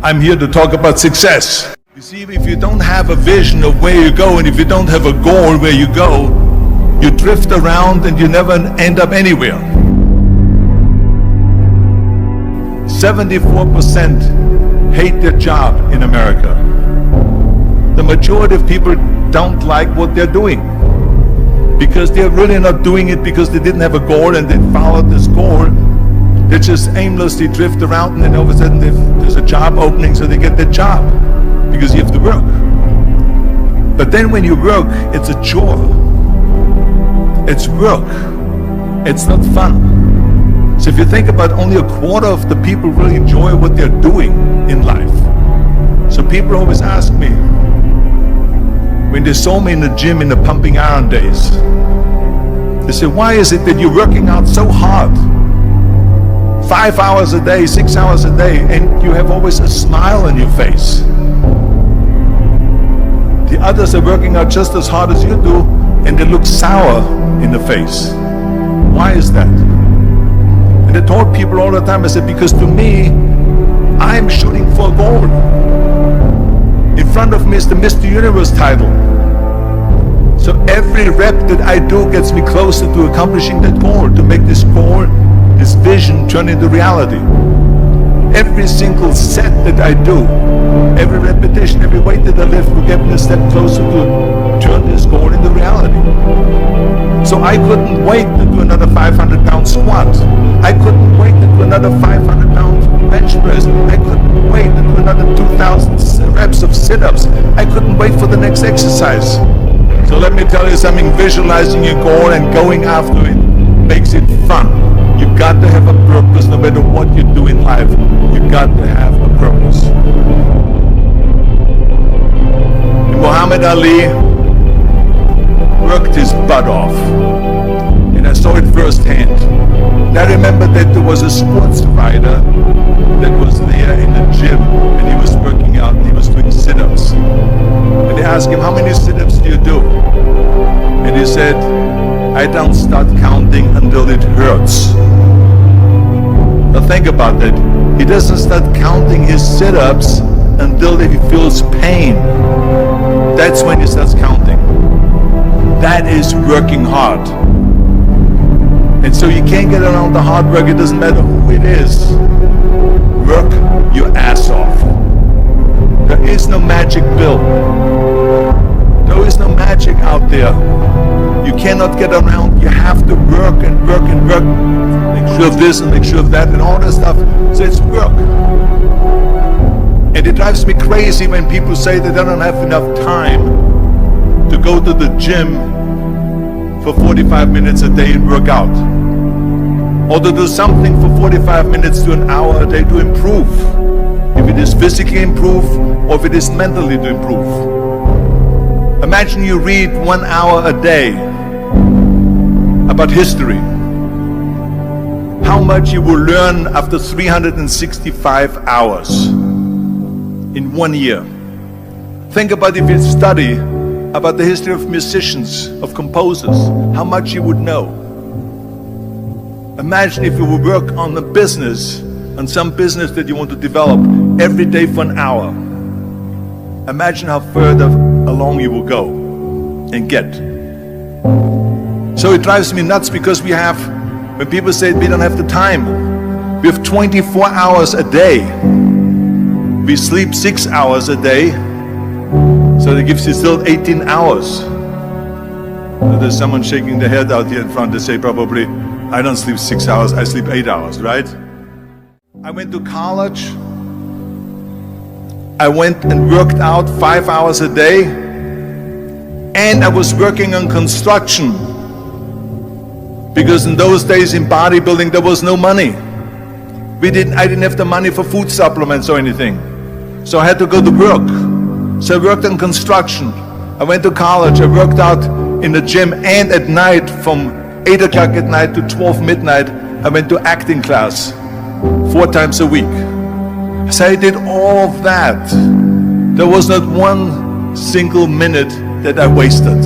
I'm here to talk about success. You see, if you don't have a vision of where you go, and if you don't have a goal where you go, you drift around and you never end up anywhere. 74% hate their job in America. The majority of people don't like what they're doing because they're really not doing it because they didn't have a goal and they followed this goal. They just aimlessly drift around, and then all of a sudden there's a job opening, so they get that job because you have to work. But then when you work, it's a chore. It's work. It's not fun. So if you think about, only a quarter of the people really enjoy what they're doing in life. So people always ask me, when they saw me in the gym in the pumping iron days, they say, why is it that you're working out so hard? 5 hours a day, 6 hours a day, and you have always a smile on your face. The others are working out just as hard as you do, and they look sour in the face. Why is that? And I told people all the time, I said, because to me, I'm shooting for a goal. In front of me is the Mr. Universe title. So every rep that I do gets me closer to accomplishing that goal, to make this goal, this vision, turn into reality. Every single set that I do, every repetition, every weight that I lift will get me a step closer to turn this goal into reality. So I couldn't wait to do another 500-pound squat. I couldn't wait to do another 500-pound bench press. I couldn't wait to do another 2,000 reps of sit-ups. I couldn't wait for the next exercise. So let me tell you something, visualizing your goal and going after it makes it fun. You've got to have a purpose no matter what you do in life. You've got to have a purpose. And Muhammad Ali worked his butt off. And I saw it firsthand. And I remember that there was a sports writer that was there in the gym, and he was working out, and he was doing sit-ups. And they asked him, how many sit-ups do you do? And he said, I don't start counting until it hurts. Now think about that. He doesn't start counting his sit-ups until he feels pain. That's when he starts counting. That is working hard. And so you can't get around the hard work. It doesn't matter who it is. Work your ass off. There is no magic pill. There is no magic out there. You cannot get around. You have to work and work and work. Make sure of this and make sure of that and all that stuff. So it's work. And it drives me crazy when people say that they don't have enough time to go to the gym for 45 minutes a day and work out. Or to do something for 45 minutes to an hour a day to improve. If it is physically improve or if it is mentally to improve. Imagine you read 1 hour a day about history. How much you will learn after 365 hours in 1 year. Think about if you study about the history of musicians, of composers, how much you would know. Imagine if you would work on a business, on some business that you want to develop every day for an hour. Imagine how further along you will go and get. So it drives me nuts because we have, when people say we don't have the time, we have 24 hours a day. We sleep 6 hours a day, so that gives you still 18 hours. So there's someone shaking their head out here in front. They say probably, I don't sleep 6 hours, I sleep 8 hours, right? I went to college. I went and worked out 5 hours a day, and I was working on construction. Because in those days in bodybuilding there was no money. I didn't have the money for food supplements or anything. So I had to go to work. So I worked on construction. I went to college, I worked out in the gym, and at night from 8 o'clock at night to 12 midnight, I went to acting class 4 times a week. So I did all of that. There was not one single minute that I wasted.